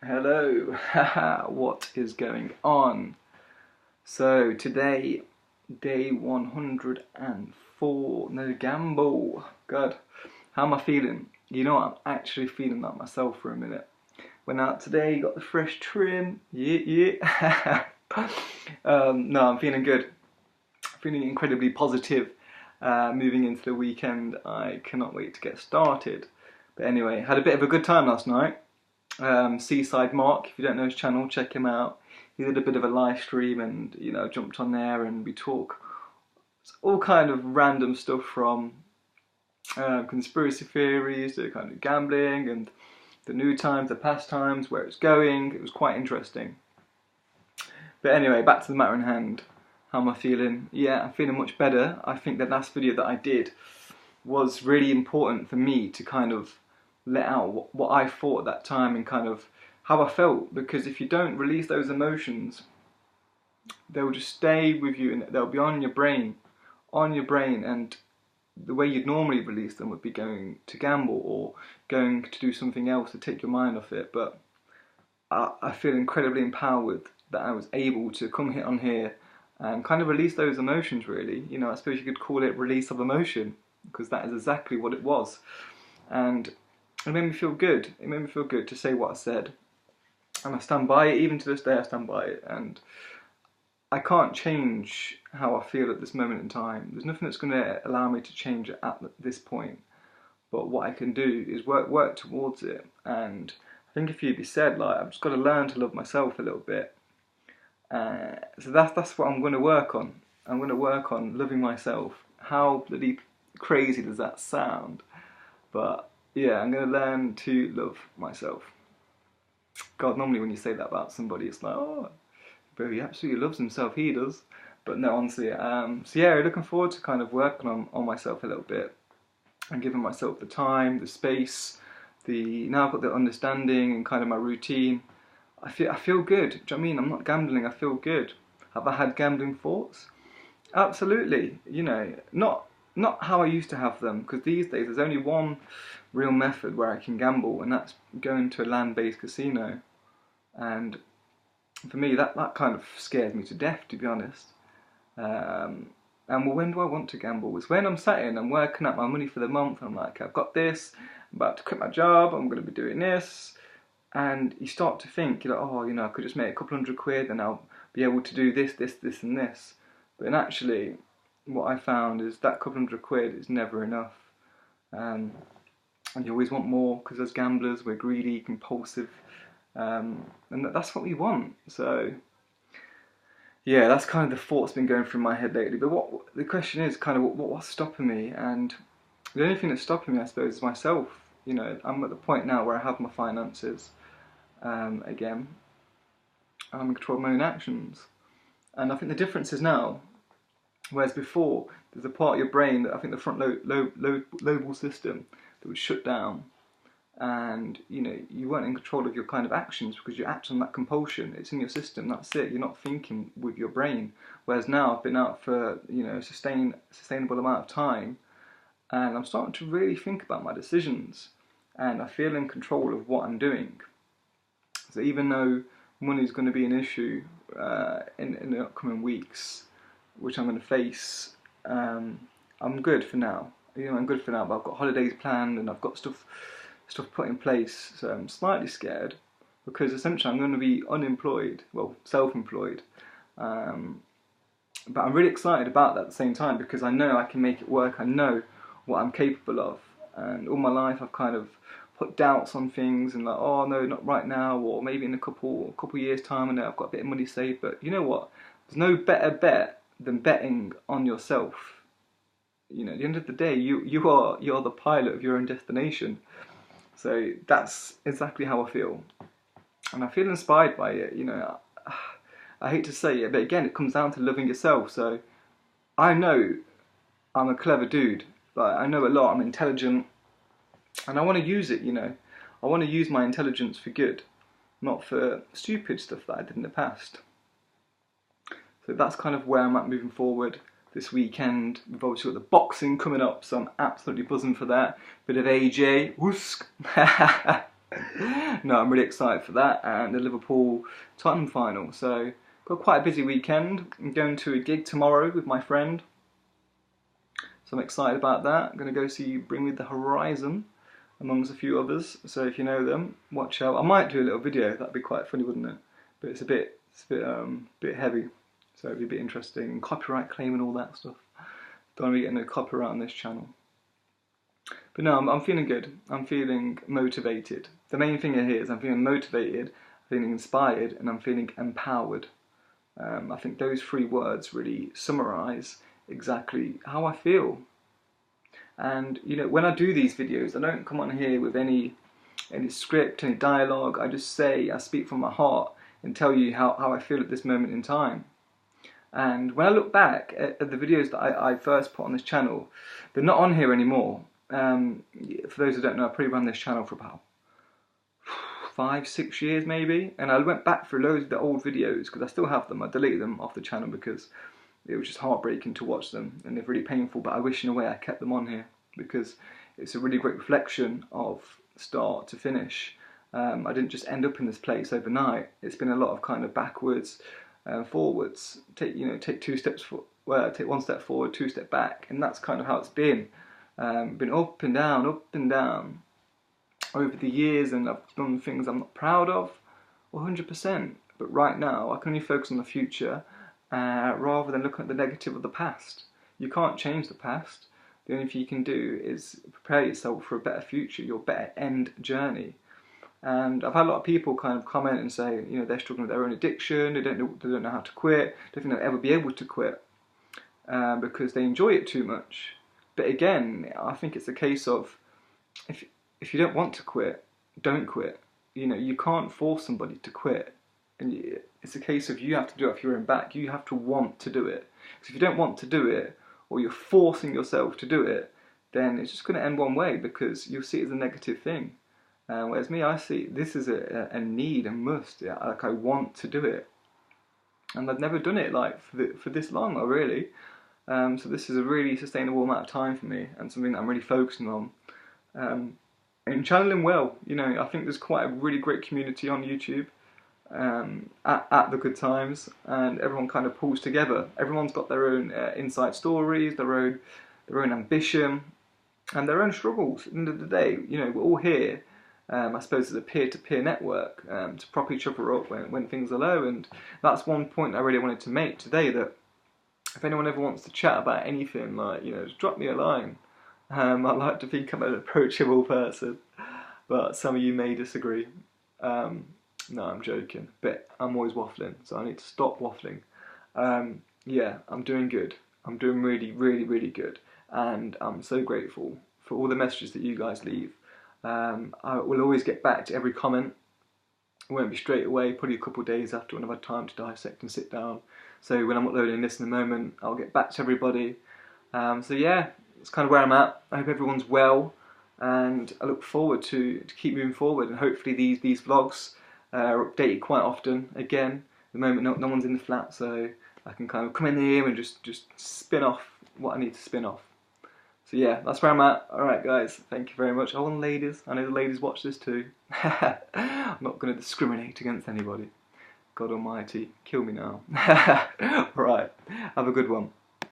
Hello, what is going on? So today, day 104, no gamble. God, how am I feeling? You know what, I'm actually feeling like myself for a minute. Went out today, got the fresh trim, yeah. No, I'm feeling good. Feeling incredibly positive. Moving into the weekend, I cannot wait to get started. But anyway, had a bit of a good time last night. Seaside Mark, if you don't know his channel, check him out. He did a bit of a live stream and, jumped on there and we talk all kind of random stuff from conspiracy theories to kind of gambling and the new times, the past times, where it's going. It was quite interesting. But anyway, back to the matter in hand. How am I feeling? Yeah, I'm feeling much better. I think the last video that I did was really important for me to kind of let out what I thought at that time and kind of how I felt, because if you don't release those emotions, they'll just stay with you and they'll be on your brain, and the way you'd normally release them would be going to gamble or going to do something else to take your mind off it. But I feel incredibly empowered that I was able to come hit on here and kind of release those emotions, really. I suppose you could call it release of emotion, because that is exactly what it was. And it made me feel good. It made me feel good to say what I said. And I stand by it. Even to this day, I stand by it. And I can't change how I feel at this moment in time. There's nothing that's going to allow me to change it at this point. But what I can do is work towards it. And I think if you'd be said, like, I've just got to learn to love myself a little bit. So that's what I'm going to work on. I'm going to work on loving myself. How bloody crazy does that sound? But yeah, I'm going to learn to love myself. God, normally when you say that about somebody, it's like, oh, bro, he absolutely loves himself, he does. But no, honestly, so yeah, looking forward to kind of working on myself a little bit and giving myself the time, the space, now I've got the understanding and kind of my routine. I feel good. Do you know what I mean? I'm not gambling, I feel good. Have I had gambling thoughts? Absolutely. Not how I used to have them, because these days there's only one real method where I can gamble, and that's going to a land-based casino. And for me, that kind of scares me to death, to be honest. And well, when do I want to gamble? It's when I'm sat in, I'm working out my money for the month, and I'm like, I've got this, I'm about to quit my job, I'm going to be doing this. And you start to think, you're like, oh, I could just make a couple £100 and I'll be able to do this, this, this and this. But then actually, what I found is that couple £100 is never enough. And you always want more, because as gamblers, we're greedy, compulsive, and that's what we want. So yeah, that's kind of the thoughts been going through my head lately. But what the question is kind of what's stopping me, and the only thing that's stopping me, I suppose, is myself. I'm at the point now where I have my finances again. I'm in control of my own actions, and I think the difference is now, whereas before there's a part of your brain that I think the front lobal system that was shut down, and you weren't in control of your kind of actions because you act on that compulsion. It's in your system, that's it. You're not thinking with your brain. Whereas now I've been out for a sustainable amount of time, and I'm starting to really think about my decisions, and I feel in control of what I'm doing. So even though money is going to be an issue in the upcoming weeks, which I'm going to face, I'm good for now. I'm good for now, but I've got holidays planned and I've got stuff put in place. So I'm slightly scared, because essentially I'm going to be unemployed, well, self-employed. But I'm really excited about that at the same time, because I know I can make it work. I know what I'm capable of, and all my life I've kind of put doubts on things and like, oh no, not right now, or maybe in a couple years time, and I've got a bit of money saved. But you know what? There's no better bet than betting on yourself. At the end of the day, you're the pilot of your own destination. So that's exactly how I feel, and I feel inspired by it. I hate to say it, but again, it comes down to loving yourself. So I know I'm a clever dude. Like, I know a lot. I'm intelligent. And I want to use it, I want to use my intelligence for good, not for stupid stuff that I did in the past. So that's kind of where I'm at moving forward this weekend. We've obviously got the boxing coming up, so I'm absolutely buzzing for that. Bit of AJ, whoosk. No, I'm really excited for that, and the Liverpool-Tottenham final. So, got quite a busy weekend. I'm going to a gig tomorrow with my friend. So I'm excited about that. I'm going to go see Bring Me the Horizon, amongst a few others. So if you know them, watch out. I might do a little video. That'd be quite funny, wouldn't it? But it's a bit heavy, so it'd be a bit interesting. Copyright claim and all that stuff. Don't want to get no copyright on this channel. But no, I'm feeling good. I'm feeling motivated. The main thing here is I'm feeling motivated, I'm feeling inspired, and I'm feeling empowered. I think those three words really summarise exactly how I feel. And you know, when I do these videos, I don't come on here with any script, any dialogue. I just I speak from my heart and tell you how I feel at this moment in time. And when I look back at the videos that I first put on this channel, they're not on here anymore. For those who don't know, I probably ran this channel for about 5-6 years maybe, and I went back through loads of the old videos because I still have them. I deleted them off the channel because it was just heartbreaking to watch them, and they're really painful, but I wish in a way I kept them on here because it's a really great reflection of start to finish. I didn't just end up in this place overnight. It's been a lot of kind of backwards, forwards. Take two steps take one step forward, 2 steps back, and that's kind of how it's been. Been up and down over the years, and I've done things I'm not proud of, 100%. But right now, I can only focus on the future. Rather than looking at the negative of the past. You can't change the past. The only thing you can do is prepare yourself for a better future, your better end journey. And I've had a lot of people kind of comment and say, you know, they're struggling with their own addiction, they don't know how to quit, they don't think they'll ever be able to quit because they enjoy it too much. But again, I think it's a case of if you don't want to quit, don't quit. You know, you can't force somebody to quit. And it's a case of you have to do it off your own back. You have to want to do it. Because if you don't want to do it, or you're forcing yourself to do it, then it's just going to end one way because you'll see it as a negative thing. Whereas me, I see this as a need, a must. Yeah, like I want to do it. And I've never done it like for this long, really. So this is a really sustainable amount of time for me and something that I'm really focusing on. And channeling well, you know, I think there's quite a really great community on YouTube. At the good times, and everyone kind of pulls together. Everyone's got their own inside stories, their own ambition, and their own struggles. At the end of the day, you know, we're all here, I suppose, as a peer-to-peer network to prop each other up when things are low. And that's one point I really wanted to make today, that if anyone ever wants to chat about anything, like, you know, just drop me a line. I like to think I'm an approachable person, but some of you may disagree. No, I'm joking, but I'm always waffling, so I need to stop waffling. Yeah, I'm doing good. I'm doing really, really, really good, and I'm so grateful for all the messages that you guys leave. I will always get back to every comment. It won't be straight away, probably a couple of days after when I've had time to dissect and sit down. So when I'm uploading this in a moment, I'll get back to everybody. So yeah, that's kind of where I'm at. I hope everyone's well, and I look forward to keep moving forward, and hopefully these vlogs are updated quite often. Again, at the moment no one's in the flat, so I can kind of come in here and just spin off what I need to spin off. So yeah, that's where I'm at. Alright guys, thank you very much. Oh, and ladies, I know the ladies watch this too. I'm not going to discriminate against anybody. God almighty, kill me now. Alright, have a good one.